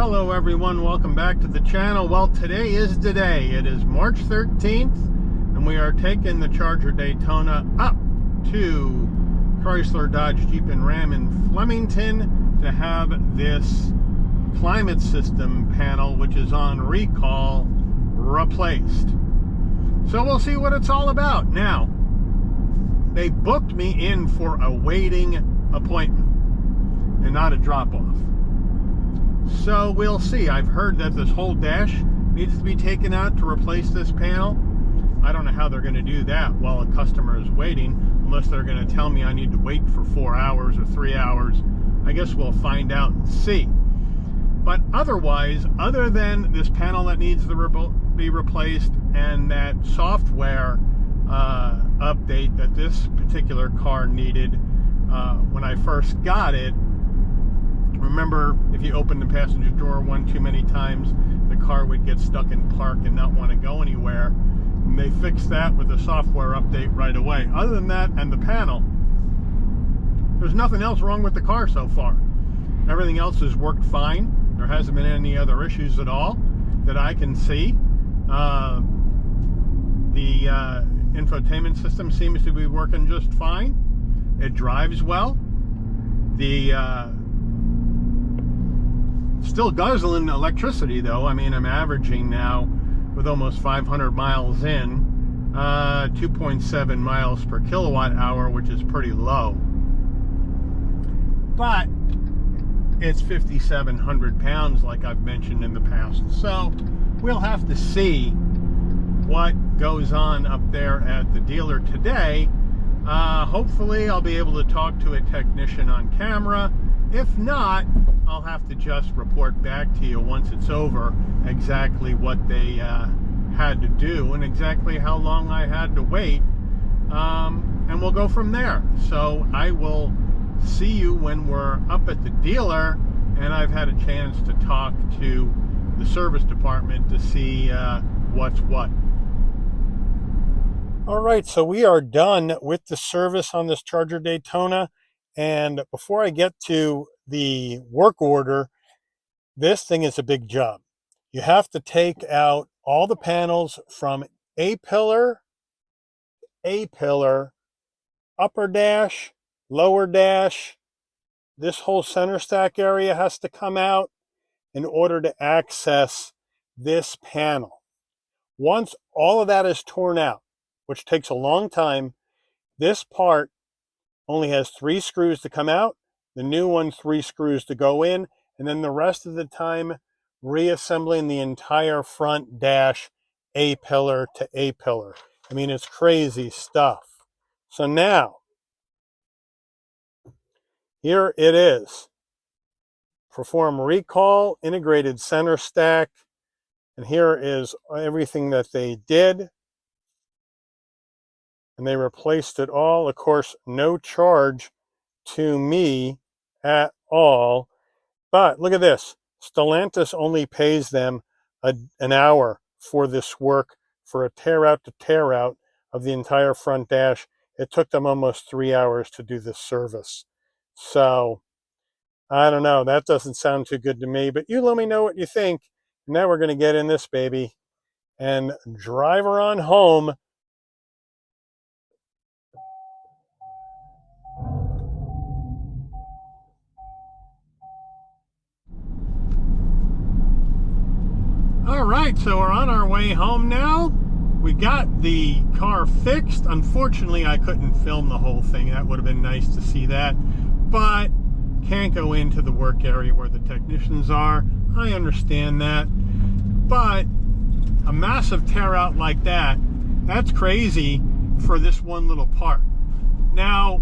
Hello everyone, welcome back to the channel. Well, today is the day. It is March 13th and we are taking the Charger Daytona up to Chrysler, Dodge, Jeep and Ram in Flemington to have this climate system panel, which is on recall, replaced. So we'll see what it's all about. Now, they booked me in for a waiting appointment and not a drop-off. So we'll see. I've heard that this whole dash needs to be taken out to replace this panel. I don't know how they're going to do that while a customer is waiting, unless they're going to tell me I need to wait for 4 hours or 3 hours. I guess we'll find out and see. But otherwise, other than this panel that needs to be replaced and that software update that this particular car needed when I first got it, remember, if you opened the passenger door one too many times, the car would get stuck in park and not want to go anywhere. And they fixed that with a software update right away. Other than that and the panel, there's nothing else wrong with the car so far. Everything else has worked fine. There hasn't been any other issues at all that I can see. The infotainment system seems to be working just fine. It drives well. Still guzzling electricity though. I mean, I'm averaging now with almost 500 miles in 2.7 miles per kilowatt hour, which is pretty low, but it's 5,700 pounds like I've mentioned in the past. So we'll have to see what goes on up there at the dealer today. Hopefully I'll be able to talk to a technician on camera. If not, I'll have to just report back to you once it's over exactly what they had to do and exactly how long I had to wait, and we'll go from there. So I will see you when we're up at the dealer and I've had a chance to talk to the service department to see what's what. All right, so we are done with the service on this Charger Daytona. And before I get to the work order, this thing is a big job. You have to take out all the panels from A-pillar, upper dash, lower dash. This whole center stack area has to come out in order to access this panel. Once all of that is torn out, which takes a long time, this part only has 3 screws to come out, the new one 3 screws to go in, and then the rest of the time reassembling the entire front dash A-pillar to A-pillar. I mean, it's crazy stuff. So now, here it is. Perform recall, integrated center stack, and here is everything that they did. And they replaced it all. Of course, no charge to me at all. But look at this. Stellantis only pays them an hour for this work, for a tear out to tear out of the entire front dash. It took them almost 3 hours to do this service. So, I don't know. That doesn't sound too good to me. But you let me know what you think. Now we're going to get in this baby and drive her on home. All right, so we're on our way home now. We got the car fixed. Unfortunately, I couldn't film the whole thing. That would have been nice to see that, but can't go into the work area where the technicians are. I understand that, but a massive tear out like that, that's crazy for this one little part. Now,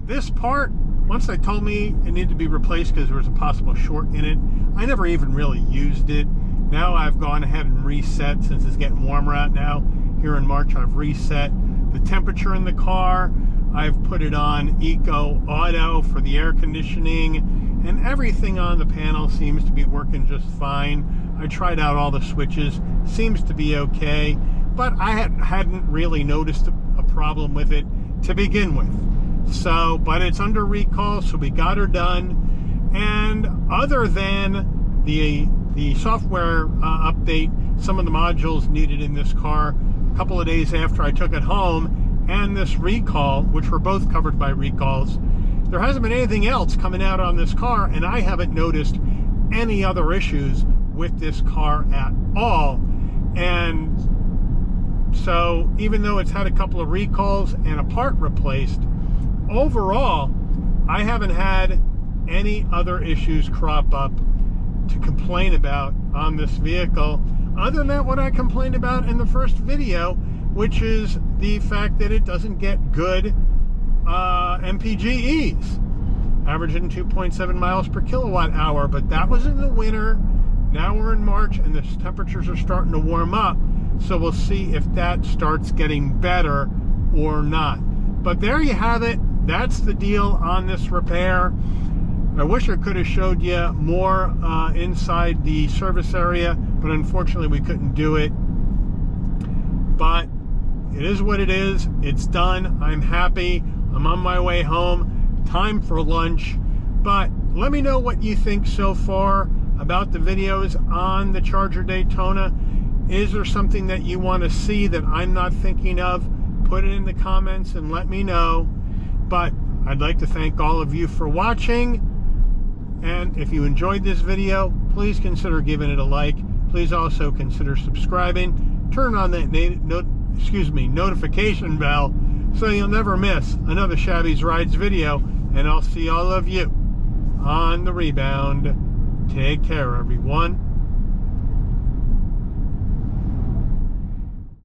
this part, once they told me it needed to be replaced because there was a possible short in it, I never even really used it. Now I've gone ahead and reset, since it's getting warmer out now. Here in March, I've reset the temperature in the car. I've put it on Eco Auto for the air conditioning, and everything on the panel seems to be working just fine. I tried out all the switches, seems to be okay, but I hadn't really noticed a problem with it to begin with. So, but it's under recall, so we got her done. And other than the software update, some of the modules needed in this car a couple of days after I took it home, and this recall, which were both covered by recalls. There hasn't been anything else coming out on this car, and I haven't noticed any other issues with this car at all. And so even though it's had a couple of recalls and a part replaced, overall I haven't had any other issues crop up to complain about on this vehicle, other than what I complained about in the first video, which is the fact that it doesn't get good MPGEs, averaging 2.7 miles per kilowatt hour. But that was in the winter. Now we're in March and the temperatures are starting to warm up, so we'll see if that starts getting better or not. But there you have it. That's the deal on this repair. I wish I could have showed you more inside the service area, but unfortunately we couldn't do it. But it is what it is. It's done. I'm happy. I'm on my way home. Time for lunch. But let me know what you think so far about the videos on the Charger Daytona. Is there something that you want to see that I'm not thinking of? Put it in the comments and let me know. But I'd like to thank all of you for watching. And if you enjoyed this video, please consider giving it a like. Please also consider subscribing. Turn on that notification bell so you'll never miss another Shabby's Rides video. And I'll see all of you on the rebound. Take care, everyone.